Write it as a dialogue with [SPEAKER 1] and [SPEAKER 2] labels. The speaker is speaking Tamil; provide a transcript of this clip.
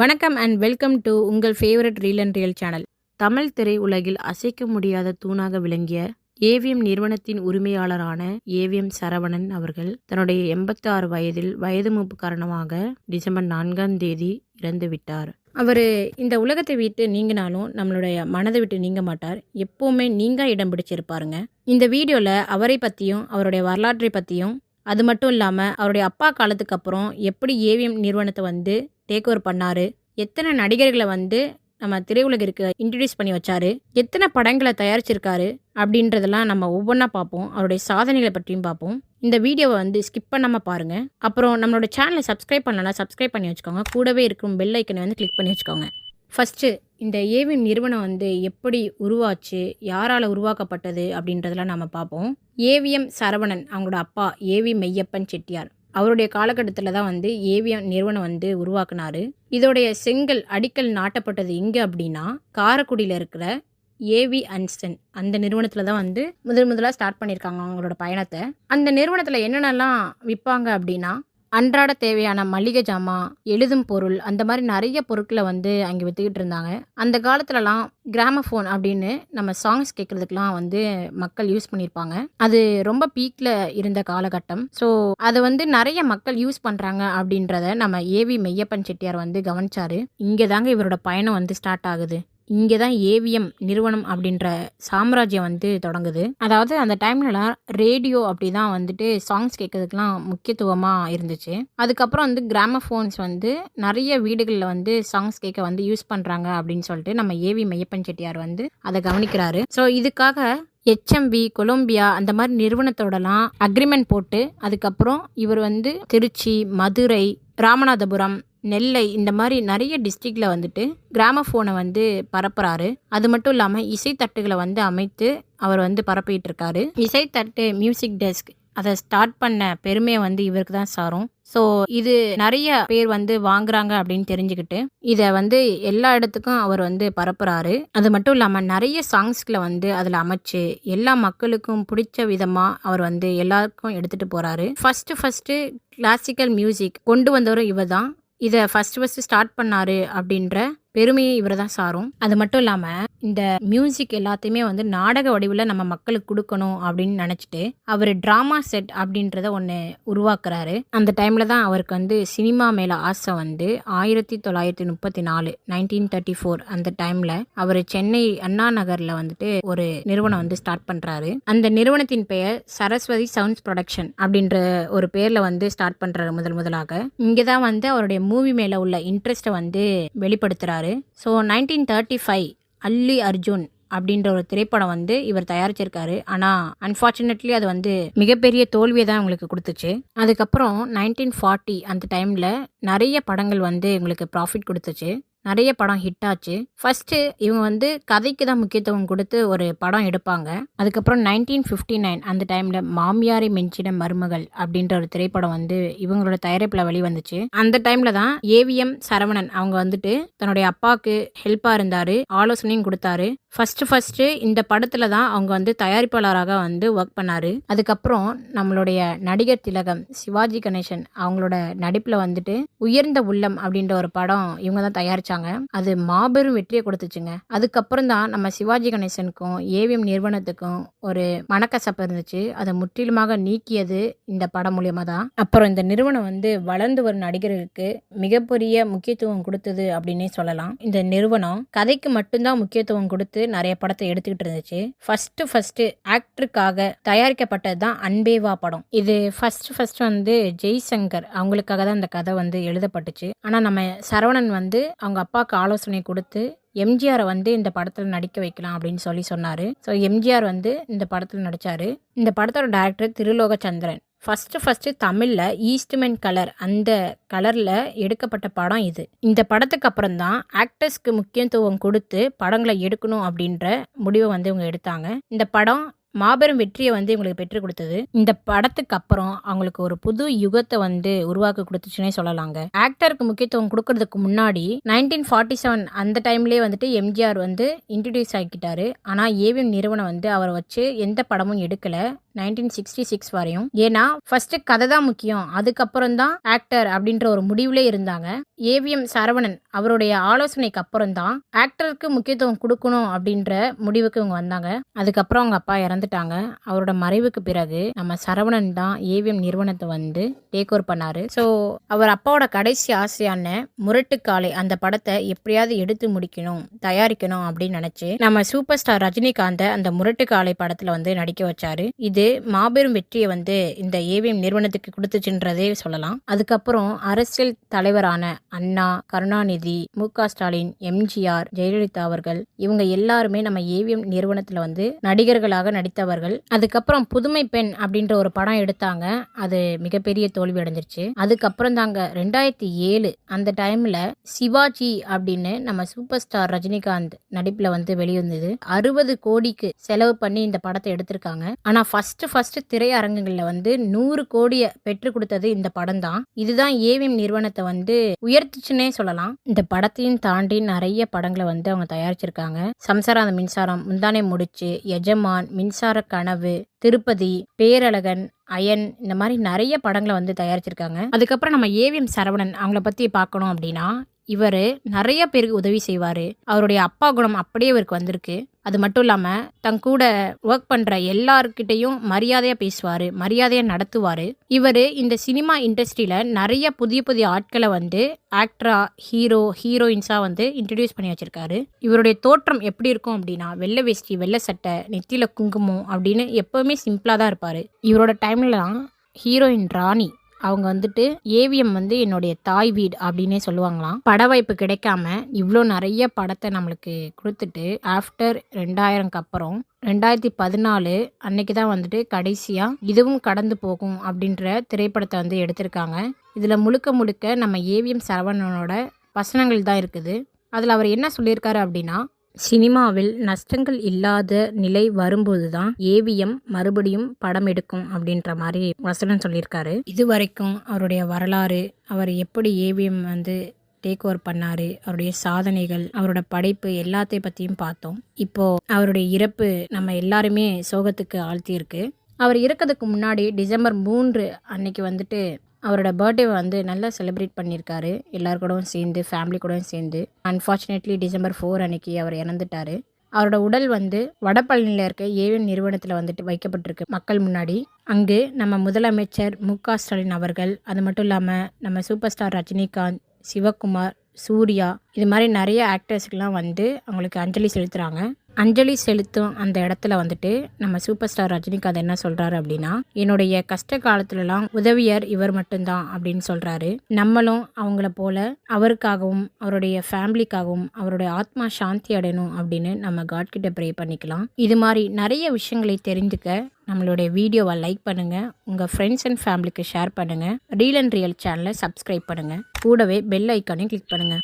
[SPEAKER 1] வணக்கம் அண்ட் வெல்கம் டு உங்கள் favourite reel and real channel. Tamil திரை உலகில் அசைக்க முடியாத தூணாக விளங்கிய ஏவிஎம் நிறுவனத்தின் உரிமையாளரான ஏவிஎம் சரவணன் அவர்கள் தன்னுடைய 86 வயதில் வயது மூப்பு காரணமாக டிசம்பர் 4ஆம் தேதி இறந்து விட்டார். அவர் இந்த உலகத்தை விட்டு நீங்கினாலும் நம்மளுடைய மனதை விட்டு நீங்க மாட்டார். எப்போவுமே நீங்க இடம் பிடிச்சிருப்பாருங்க. இந்த வீடியோவில் அவரை பற்றியும் அவருடைய வரலாற்றை பற்றியும், அது மட்டும் இல்லாமல் அவருடைய அப்பா காலத்துக்கு அப்புறம் எப்படி ஏவிஎம் நிறுவனத்தை வந்து டேக் ஓவர் பண்ணார், எத்தனை நடிகர்களை வந்து நம்ம திரையுலகிற்கு இன்ட்ரடியூஸ் பண்ணி வச்சாரு, எத்தனை படங்களை தயாரிச்சிருக்காரு அப்படின்றதெல்லாம் நம்ம ஒவ்வொன்றா பார்ப்போம். அவருடைய சாதனைகளை பற்றியும் பார்ப்போம். இந்த வீடியோவை வந்து ஸ்கிப் பண்ணாமல் பாருங்கள். அப்புறம் நம்மளோட சேனலை சப்ஸ்கிரைப் பண்ணலன்னா சப்ஸ்கிரைப் பண்ணி வச்சுக்கோங்க. கூடவே இருக்கும் பெல் ஐக்கனை வந்து கிளிக் பண்ணி வச்சுக்கோங்க. ஃபஸ்ட்டு இந்த ஏவிஎம் நிறுவனம் வந்து எப்படி உருவாச்சு, யாரால் உருவாக்கப்பட்டது அப்படின்றதெல்லாம் நம்ம பார்ப்போம். ஏவிஎம் சரவணன் அவங்களோட அப்பா ஏவி மெய்யப்பன் செட்டியார். அவருடைய காலகட்டத்தில் தான் வந்து ஏவிஎம் நிறுவனம் வந்து உருவாக்குனாரு. இதோடைய செங்கல் அடிக்கல் நாட்டப்பட்டது எங்கே அப்படின்னா காரைக்குடியில் இருக்கிற ஏவி அன்சன் அந்த நிறுவனத்தில் தான் வந்து முதலாக ஸ்டார்ட் பண்ணியிருக்காங்க அவங்களோட பயணத்தை. அந்த நிறுவனத்தில் என்னென்னலாம் விற்பாங்க அப்படின்னா அன்றாட தேவையான மளிகை ஜாமான், எழுதும் பொருள், அந்த மாதிரி நிறைய பொருட்களை வந்து அங்கே விற்றுக்கிட்டு இருந்தாங்க. அந்த காலத்துலலாம் கிராமஃபோன் அப்படின்னு நம்ம சாங்ஸ் கேட்குறதுக்கெலாம் வந்து மக்கள் யூஸ் பண்ணியிருப்பாங்க. அது ரொம்ப பீக்கில் இருந்த காலகட்டம். ஸோ அதை வந்து நிறைய மக்கள் யூஸ் பண்ணுறாங்க அப்படின்றத நம்ம ஏவி மெய்யப்பன் செட்டியார் வந்து கவனிச்சாரு. இங்கே தாங்க இவரோட பயணம் வந்து ஸ்டார்ட் ஆகுது. இங்கே தான் ஏவிஎம் நிறுவனம் அப்படின்ற சாம்ராஜ்யம் வந்து தொடங்குது. அதாவது அந்த டைம்லலாம் ரேடியோ அப்படி தான் வந்துட்டு சாங்ஸ் கேட்கறதுக்கெலாம் முக்கியத்துவமாக இருந்துச்சு. அதுக்கப்புறம் வந்து கிராமஃபோன்ஸ் வந்து நிறைய வீடுகளில் வந்து சாங்ஸ் கேட்க வந்து யூஸ் பண்ணுறாங்க அப்படின்னு சொல்லிட்டு நம்ம ஏவி மெய்யப்பன் செட்டியார் வந்து அதை கவனிக்கிறாரு. ஸோ இதுக்காக HMV, கொலம்பியா அந்த மாதிரி நிறுவனத்தோடலாம் அக்ரிமெண்ட் போட்டு அதுக்கப்புறம் இவர் வந்து திருச்சி, மதுரை, ராமநாதபுரம், நெல்லை இந்த மாதிரி நிறைய டிஸ்ட்ரிக்டில் வந்துட்டு கிராமஃபோனை வந்து பரப்புறாரு. அது மட்டும் இல்லாமல் இசைத்தட்டுகளை வந்து அமைத்து அவர் வந்து பரப்பிட்டு இருக்காரு. இசைத்தட்டு மியூசிக் டெஸ்க் அதை ஸ்டார்ட் பண்ண பெருமையை வந்து இவருக்கு தான் சாரும். ஸோ இது நிறைய பேர் வந்து வாங்குறாங்க அப்படின்னு தெரிஞ்சுக்கிட்டு இதை வந்து எல்லா இடத்துக்கும் அவர் வந்து பரப்புறாரு. அது மட்டும் இல்லாமல் நிறைய சாங்ஸ்களை வந்து அதில் அமைச்சு எல்லா மக்களுக்கும் பிடிச்ச விதமாக அவர் வந்து எல்லாருக்கும் எடுத்துகிட்டு போகிறாரு. ஃபஸ்ட்டு கிளாசிக்கல் மியூசிக் கொண்டு வந்தவரும் இவர் தான். இதை ஃபஸ்ட்டு ஸ்டார்ட் பண்ணாரு அப்படின்ற பெருமையை இவர் தான் சாரும். அது மட்டும் இல்லாமல் இந்த மியூசிக் எல்லாத்தையுமே வந்து நாடக வடிவில் நம்ம மக்களுக்கு கொடுக்கணும் அப்படின்னு நினச்சிட்டு அவர் ட்ராமா செட் அப்படின்றத ஒன்று உருவாக்குறாரு. அந்த டைமில் தான் அவருக்கு வந்து சினிமா மேலே ஆசை வந்து 1934 1934 அந்த டைமில் அவர் சென்னை அண்ணா நகரில் வந்துட்டு ஒரு நிறுவனம் வந்து ஸ்டார்ட் பண்ணுறாரு. அந்த நிறுவனத்தின் பெயர் சரஸ்வதி சவுண்ட்ஸ் ப்ரொடக்ஷன் அப்படின்ற ஒரு பேரில் வந்து ஸ்டார்ட் பண்ணுறாரு முதலாக. இங்கே தான் வந்து அவருடைய மூவி மேலே உள்ள இன்ட்ரெஸ்ட்டை வந்து வெளிப்படுத்துகிறாரு. ஸோ 1935 அல்லி அர்ஜுன் அப்படின்ற ஒரு திரைப்படம் வந்து இவர் தயாரிச்சிருக்காரு. ஆனால் அன்ஃபார்ச்சுனேட்லி அது வந்து மிகப்பெரிய தோல்வியை தான் உங்களுக்கு கொடுத்துச்சு. அதுக்கப்புறம் 1940 அந்த டைமில் நிறைய படங்கள் வந்து உங்களுக்கு ப்ராஃபிட் கொடுத்துச்சு. நிறைய படம் ஹிட் ஆச்சு. ஃபஸ்ட்டு இவங்க வந்து கதைக்கு தான் முக்கியத்துவம் கொடுத்து ஒரு படம் எடுப்பாங்க. அதுக்கப்புறம் 1959 அந்த டைமில் மாமியாரை மெஞ்சின மருமகள் அப்படின்ற ஒரு திரைப்படம் வந்து இவங்களோட தயாரிப்பில் வெளிவந்துச்சு. அந்த டைமில் தான் ஏவிஎம் சரவணன் அவங்க வந்துட்டு தன்னுடைய அப்பாவுக்கு ஹெல்ப்பாக இருந்தார், ஆலோசனையும் கொடுத்தாரு. ஃபஸ்ட்டு இந்த படத்தில் தான் அவங்க வந்து தயாரிப்பாளராக வந்து ஒர்க் பண்ணார். அதுக்கப்புறம் நம்மளுடைய நடிகர் திலகம் சிவாஜி கணேசன் அவங்களோட நடிப்பில் வந்துட்டு உயர்ந்த உள்ளம் அப்படின்ற ஒரு படம் இவங்க தான் தயாரிச்சாங்க. அது மாபெரும் வெற்றியை கொடுத்துச்சுங்க. அதுக்கப்புறம் தான் நம்ம சிவாஜி கணேசனுக்கும் ஏவிஎம் நிறுவனத்துக்கும் ஒரு மனக்கசப்பு இருந்துச்சு. அதை முற்றிலுமாக நீக்கியது இந்த படம் மூலியமாக தான். அப்புறம் இந்த நிறுவனம் வந்து வளர்ந்து வரும் நடிகர்களுக்கு மிகப்பெரிய முக்கியத்துவம் கொடுத்தது அப்படின்னே சொல்லலாம். இந்த நிறுவனம் கதைக்கு மட்டும்தான் முக்கியத்துவம் கொடுத்து நிறைய படத்தை எடுத்துக்கிட்டு இருந்துச்சு. ஃபர்ஸ்ட் ஆக்டருக்காக தயாரிக்கப்பட்டது தான் அன்பேவா படம். இது ஃபர்ஸ்ட் வந்து ஜெய்சங்கர் அவங்களுக்காக தான் இந்த கதை வந்து எழுதப்பட்டுச்சு. ஆனால் நம்ம சரவணன் வந்து அவங்க அப்பாவுக்கு ஆலோசனை கொடுத்து எம்ஜிஆரை வந்து இந்த படத்தில் நடிக்க வைக்கலாம் அப்படின்னு சொன்னார். ஸோ எம்ஜிஆர் வந்து இந்த படத்தில் நடித்தார். இந்த படத்தோட டைரக்டர் திருலோகச்சந்திரன். ஃபஸ்ட்டு தமிழில் ஈஸ்ட்மென் கலர் அந்த கலரில் எடுக்கப்பட்ட படம் இது. இந்த படத்துக்கு அப்புறம் தான் ஆக்டர்ஸ்க்கு முக்கியத்துவம் கொடுத்து படங்களை எடுக்கணும் அப்படின்ற முடிவை வந்து இவங்க எடுத்தாங்க. இந்த படம் மாபெரும் வெற்றியை வந்து இவங்களுக்கு பெற்றுக் கொடுத்தது. இந்த படத்துக்கு அப்புறம் அவங்களுக்கு ஒரு புது யுகத்தை வந்து உருவாக்கி கொடுத்துச்சுன்னே சொல்லலாங்க. ஆக்டருக்கு முக்கியத்துவம் கொடுக்கறதுக்கு முன்னாடி 1947 அந்த டைம்லேயே வந்துட்டு எம்ஜிஆர் வந்து இன்ட்ரடியூஸ் ஆகிக்கிட்டாரு. ஆனால் ஏவிஎம் நிறுவனம் வந்து அவரை வச்சு எந்த படமும் எடுக்கலை. 1966 வரையும். ஏன்னா ஃபர்ஸ்ட் கதை தான் முக்கியம், அதுக்கப்புறம் தான் ஆக்டர் அப்படின்ற ஒரு முடிவுலே இருந்தாங்க. ஏவிஎம் சரவணன் அவருடைய ஆலோசனைக்கு அப்புறம் தான் ஆக்டருக்கு முக்கியத்துவம் கொடுக்கணும் அப்படின்ற முடிவுக்கு இவங்க வந்தாங்க. அதுக்கப்புறம் அவங்க அப்பா இறந்துட்டாங்க. அவரோட மறைவுக்கு பிறகு நம்ம சரவணன் தான் ஏவிஎம் நிறுவனத்தை வந்து டேக் ஓவர் பண்ணாரு. ஸோ அவர் அப்பாவோட கடைசி ஆசையான முரட்டுக்காலை அந்த படத்தை எப்படியாவது எடுத்து முடிக்கணும், தயாரிக்கணும் அப்படின்னு நினைச்சு நம்ம சூப்பர் ஸ்டார் ரஜினிகாந்த் அந்த முரட்டுக்காலை படத்துல வந்து நடிக்க வச்சாரு. இது மாபெரும் வெற்றியை வந்து இந்த ஏவிஎம் நிறுவனத்துக்கு கொடுத்துச்சுன்றதே சொல்லலாம். அதுக்கப்புறம் அரசியல் தலைவரான அண்ணா, கருணாநிதி, மு.க. ஸ்டாலின், எம்ஜிஆர், ஜெயலலிதா அவர்கள் இவங்க எல்லாருமே நம்ம ஏவிஎம் நிறுவனத்துல வந்து நடிகர்களாக நடித்தவர்கள். அதுக்கப்புறம் புதுமை பெண் அப்படின்ற ஒரு படம் எடுத்தாங்க. அது மிகப்பெரிய தோல்வி அடைஞ்சிருச்சு. அதுக்கப்புறம் தாங்க 2007 அந்த டைம்ல சிவாஜி அப்படின்னு நம்ம சூப்பர் ஸ்டார் ரஜினிகாந்த் நடிப்புல வந்து வெளிவந்தது. 60 கோடிக்கு செலவு பண்ணி இந்த படத்தை எடுத்திருக்காங்க. ஆனா ஃபர்ஸ்ட் திரையரங்குகள்ல வந்து 100 கோடியை பெற்று கொடுத்தது இந்த படம் தான். இதுதான் ஏவிஎம் நிறுவனத்தை வந்து உயர்த்துச்சுன்னே சொல்லலாம். இந்த படத்தையும் தாண்டி நிறைய படங்களை வந்து அவங்க தயாரிச்சிருக்காங்க. சம்சாராந்த மின்சாரம், முந்தானை முடிச்சு, எஜமான், மின்சார கனவு, திருப்பதி, பேரழகன், அயன், இந்த மாதிரி நிறைய படங்களை வந்து தயாரிச்சிருக்காங்க. அதுக்கப்புறம் நம்ம ஏவிஎம் சரவணன் அவங்கள பத்தி பார்க்கணும் அப்படின்னா, இவர் நிறைய பேருக்கு உதவி செய்வார். அவருடைய அப்பா குணம் அப்படியே இவருக்கு வந்திருக்கு. அது மட்டும் இல்லாமல் தன் கூட ஒர்க் பண்ணுற எல்லார்கிட்டையும் மரியாதையாக பேசுவார், மரியாதையாக நடத்துவார். இவர் இந்த சினிமா இண்டஸ்ட்ரியில் நிறைய புதிய புதிய ஆட்களை வந்து ஆக்டரா, ஹீரோயின்ஸாக வந்து இன்ட்ரடியூஸ் பண்ணி வச்சுருக்காரு. இவருடைய தோற்றம் எப்படி இருக்கும் அப்படின்னா, வெள்ளை வேஷ்டி, வெள்ளை சட்டை, நெத்தியில் குங்குமம் அப்படின்னு எப்போவுமே சிம்பிளாக தான் இருப்பார். இவரோட டைம்லலாம் ஹீரோயின் ராணி அவங்க வந்துட்டு ஏவிஎம் வந்து என்னுடைய தாய் வீடு அப்படின்னே சொல்லுவாங்களாம். பட வாய்ப்பு கிடைக்காம இவ்வளோ நிறைய படத்தை நம்மளுக்கு கொடுத்துட்டு ஆஃப்டர் 2000க்கு அப்புறம் 2014 அன்னைக்கு தான் வந்துட்டு கடைசியாக இதுவும் கடந்து போகும் அப்படின்ற திரைப்படத்தை வந்து எடுத்திருக்காங்க. இதில் முழுக்க நம்ம ஏவிஎம் சரவணனோட வசனங்கள் தான் இருக்குது. அதில் அவர் என்ன சொல்லியிருக்காரு அப்படின்னா, சினிமாவில் நஷ்டங்கள் இல்லாத நிலை வரும்போது தான் ஏவிஎம் மறுபடியும் படம் எடுக்கும் அப்படின்ற மாதிரி வசனம் சொல்லியிருக்காரு. இது வரைக்கும் அவருடைய வரலாறு, அவர் எப்படி ஏவிஎம் வந்து டேக் ஓவர் பண்ணாரு, அவருடைய சாதனைகள், அவரோட படைப்பு எல்லாத்தையும் பற்றியும் பார்த்தோம். இப்போது அவருடைய இறப்பு நம்ம எல்லாருமே சோகத்துக்கு ஆழ்த்தியிருக்கு. அவர் இறக்கிறதுக்கு முன்னாடி டிசம்பர் 3 அன்னைக்கு வந்துட்டு அவரோட பர்த்டே வந்து நல்லா செலிப்ரேட் பண்ணியிருக்காரு, எல்லார் கூடவும் சேர்ந்து, ஃபேமிலி கூடவும் சேர்ந்து. அன்ஃபார்ச்சுனேட்லி டிசம்பர் 4 அன்னைக்கு அவர் இறந்துட்டார். அவரோட உடல் வந்து வடபழனியில் இருக்க ஏவிஎம் நிறுவனத்தில் வந்துட்டு வைக்கப்பட்டிருக்கு மக்கள் முன்னாடி. அங்கு நம்ம முதலமைச்சர் மு.க. ஸ்டாலின் அவர்கள், அது மட்டும் இல்லாமல் நம்ம சூப்பர் ஸ்டார் ரஜினிகாந்த், சிவகுமார், சூர்யா, இது மாதிரி நிறைய ஆக்டர்ஸ்க்கெலாம் வந்து அவங்களுக்கு அஞ்சலி செலுத்துகிறாங்க. அஞ்சலி செலுத்தும் அந்த இடத்துல வந்துட்டு நம்ம சூப்பர் ஸ்டார் ரஜினிகாந்த் என்ன சொல்கிறாரு அப்படின்னா, என்னுடைய கஷ்ட காலத்துலலாம் உதவியர் இவர் மட்டும்தான் அப்படின்னு சொல்கிறாரு. நம்மளும் அவங்கள போல அவருக்காகவும் அவருடைய ஃபேமிலிக்காகவும் அவருடைய ஆத்மா சாந்தி அடையணும் அப்படின்னு நம்ம காட் கிட்ட ப்ரே பண்ணிக்கலாம். இது மாதிரி நிறைய விஷயங்களை தெரிஞ்சுக்க நம்மளுடைய வீடியோவை லைக் பண்ணுங்கள், உங்கள் ஃப்ரெண்ட்ஸ் அண்ட் ஃபேமிலிக்கு ஷேர் பண்ணுங்கள், ரீல் அண்ட் ரியல் சேனலை சப்ஸ்கிரைப் பண்ணுங்கள், கூடவே பெல் ஐக்கானையும் கிளிக் பண்ணுங்கள்.